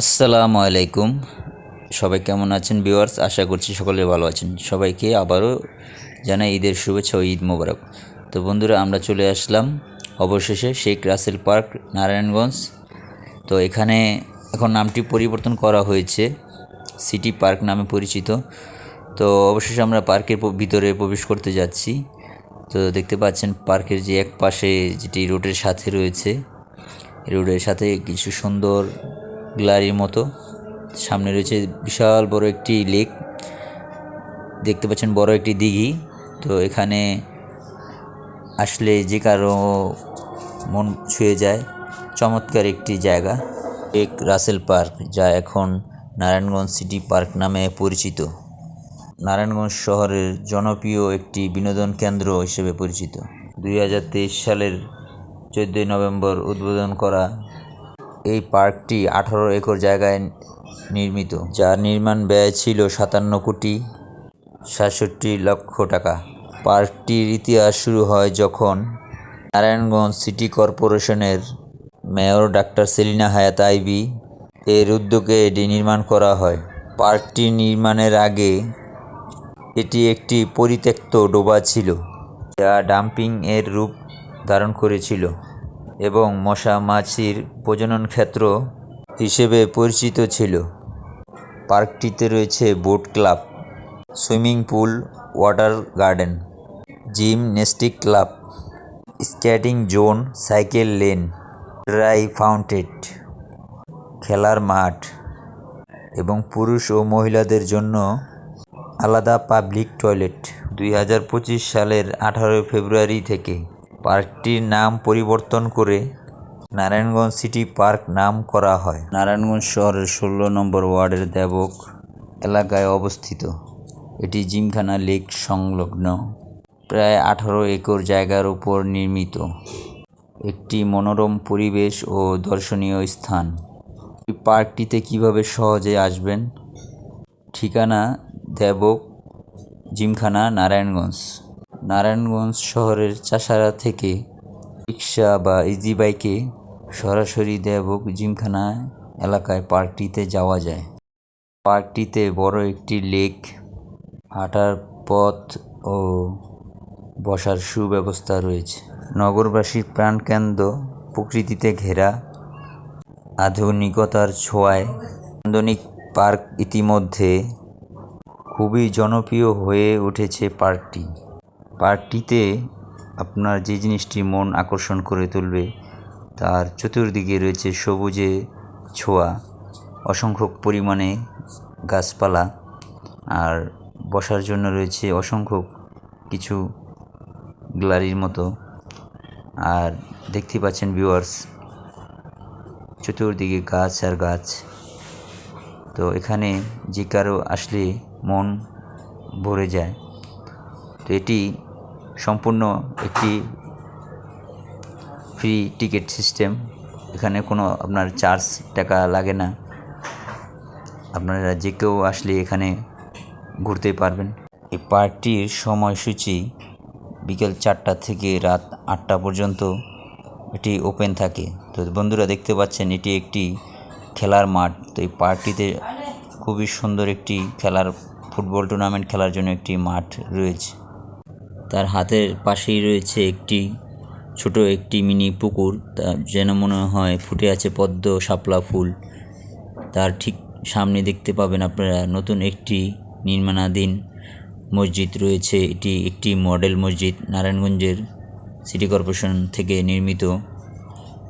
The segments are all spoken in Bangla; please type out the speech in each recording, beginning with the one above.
আসসালামু আলাইকুম। সবাই কেমন আছেন ভিউয়ার্স? আশা করছি সকলে ভালো আছেন। সবাইকে আবারও জানাই ঈদের শুভেচ্ছা ও ঈদ মোবারক। তো বন্ধুরা, আমরা চলে আসলাম অবশেষে শেখ রাসেল পার্ক, নারায়ণগঞ্জ। তো এখানে এখন নামটি পরিবর্তন করা হয়েছে, সিটি পার্ক নামে পরিচিত। তো অবশেষে আমরা পার্কের ভিতরে প্রবেশ করতে যাচ্ছি। তো দেখতে পাচ্ছেন পার্কের যে এক পাশে যেটি রোডের সাথে রয়েছে, রোডের সাথে কিছু সুন্দর গ্যালারির মতো সামনে রয়েছে বিশাল বড় একটি লেক, দেখতে পাচ্ছেন বড় একটি দিঘি। তো এখানে আসলে যে কারো মন ছুঁয়ে যায়, চমৎকার একটি জায়গা শেখ রাসেল পার্ক, যা এখন নারায়ণগঞ্জ সিটি পার্ক নামে পরিচিত। নারায়ণগঞ্জ শহরের জনপ্রিয় একটি বিনোদন কেন্দ্র হিসেবে পরিচিত। 2023 সালের 14 নভেম্বর উদ্বোধন করা এই পার্কটি 18 একর জায়গায় নির্মিত, যার নির্মাণ ব্যয় ছিল 57 কোটি 67 লক্ষ টাকা। পার্কটির ইতিহাস শুরু হয় যখন নারায়ণগঞ্জ সিটি কর্পোরেশনের মেয়র ডাক্তার সেলিনা হায়াৎ আইভী এর উদ্যোগে এটি নির্মাণ করা হয়। পার্কটি নির্মাণের আগে এটি একটি পরিত্যক্ত ডোবা ছিল, যা ডাম্পিং এর রূপ ধারণ করেছিল এবং মশা মাছির প্রজনন ক্ষেত্র হিসেবে পরিচিত ছিল। পার্কটিতে রয়েছে boat club, swimming pool, water garden, gymnastic club, skating zone, cycle lane, dry fountain, খেলার মাঠ এবং পুরুষ ও মহিলাদের জন্য আলাদা পাবলিক টয়লেট। 2025 সালের 18 ফেব্রুয়ারি থেকে পার্কটির নাম পরিবর্তন করে নারায়ণগঞ্জ সিটি পার্ক নাম করা হয়। নারায়ণগঞ্জ শহরের 16 নম্বর ওয়ার্ডের দেবক এলাকায় অবস্থিত। এটি জিমখানা লেক সংলগ্ন প্রায় 18 একর জায়গার উপর নির্মিত একটি মনোরম পরিবেশ ও দর্শনীয় স্থান। এই পার্কটিতে কিভাবে সহজে আসবেন? ঠিকানা: দেবক জিমখানা, নারায়ণগঞ্জ। নারায়ণগঞ্জ শহরের চাষারা থেকে রিক্সা বা ইজি বাইকে সরাসরি দেবক জিমখানা এলাকায় পার্কটিতে যাওয়া যায়। পার্কটিতে বড় একটি লেক, হাঁটার পথ ও বসার সুব্যবস্থা রয়েছে। নগরবাসীর প্রাণকেন্দ্র, প্রকৃতিতে ঘেরা, আধুনিকতার ছোঁয়ায় নান্দনিক পার্ক ইতিমধ্যে খুবই জনপ্রিয় হয়ে উঠেছে। পার্কটিতে আপনার যে জিনিসটি মন আকর্ষণ করে তুলবে, তার চতুর্দিকে রয়েছে সবুজে ছোঁয়া, অসংখ্য পরিমাণে গাছপালা, আর বসার জন্য রয়েছে অসংখ্য কিছু গ্যালারির মতো। আর দেখতে পাচ্ছেন ভিউয়ার্স, চতুর্দিকে গাছ আর গাছ। তো এখানে যে কারো আসলে মন ভরে যায়। তো এটি সম্পূর্ণ একটি ফ্রি টিকিট সিস্টেম, এখানে কোনো আপনার টাকা লাগে না। আপনারা যে কেউ আসলে এখানে ঘুরতে পারবেন। এই পার্কটির সময়সূচি বিকেল 4টা থেকে রাত 8টা পর্যন্ত এটি ওপেন থাকে। তো বন্ধুরা, দেখতে পাচ্ছেন এটি একটি খেলার মাঠ। তো এই পার্কটিতে খুবই সুন্দর একটি ফুটবল টুর্নামেন্ট খেলার জন্য একটি মাঠ রয়েছে। তার হাতের পাশেই রয়েছে ছোট একটি মিনি পুকুর, তা যেন মনে হয় ফুটে আছে পদ্ম শাপলা ফুল। তার ঠিক সামনে দেখতে পাবেন আপনারা নতুন একটি নির্মাণাধীন মসজিদ রয়েছে। এটি একটি মডেল মসজিদ, নারায়ণগঞ্জের সিটি কর্পোরেশন থেকে নির্মিত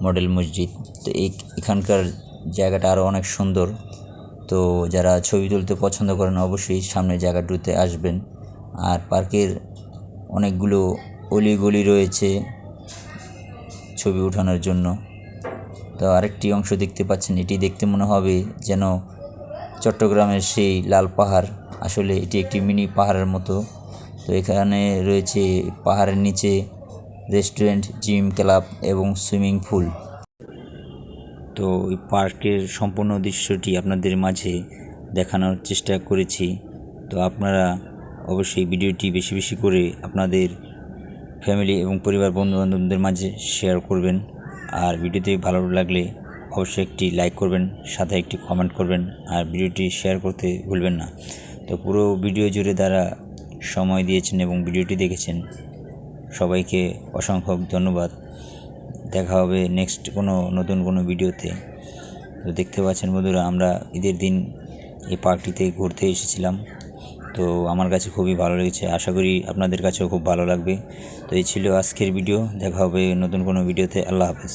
মডেল মসজিদ। তো এখানকার জায়গাটা আরও অনেক সুন্দর। তো যারা ছবি তুলতে পছন্দ করেন, অবশ্যই সামনের জায়গাটিতে আসবেন। আর পার্কের অনেকগুলো অলিগলি রয়েছে ছবি ওঠানোর জন্য। তো আরেকটি অংশ দেখতে পাচ্ছেন, এটি দেখতে মনে হবে যেন চট্টগ্রামের সেই লাল পাহাড়। আসলে এটি একটি মিনি পাহাড়ের মতো। তো এখানে রয়েছে পাহাড়ের নিচে রেস্টুরেন্ট, জিম, ক্লাব এবং সুইমিং পুল। তো এই পার্কের সম্পূর্ণ দৃশ্যটি আপনাদের মাঝে দেখানোর চেষ্টা করেছি। তো আপনারা অবশ্যই ভিডিওটি বেশি বেশি করে আপনাদের ফ্যামিলি এবং পরিবার বন্ধুবান্ধবদের মাঝে শেয়ার করবেন। আর ভিডিওটি ভালো লাগলে অবশ্যই একটি লাইক করবেন, সাথে একটি কমেন্ট করবেন, আর ভিডিওটি শেয়ার করতে ভুলবেন না। তো পুরো ভিডিও জুড়ে যারা সময় দিয়েছেন এবং ভিডিওটি দেখেছেন, সবাইকে অসংখ্য ধন্যবাদ। দেখা হবে নেক্সট নতুন কোনো ভিডিওতে। তো দেখতে পাচ্ছেন বন্ধুরা, আমরা ঈদের দিন এই পার্কটিতে ঘুরতে এসেছিলাম। তো আমার কাছে খুবই ভালো লেগেছে, আশা করি আপনাদের কাছেও খুব ভালো লাগবে। তো এই ছিল আজকের ভিডিও, দেখা হবে নতুন কোনো ভিডিওতে। আল্লাহ হাফেজ।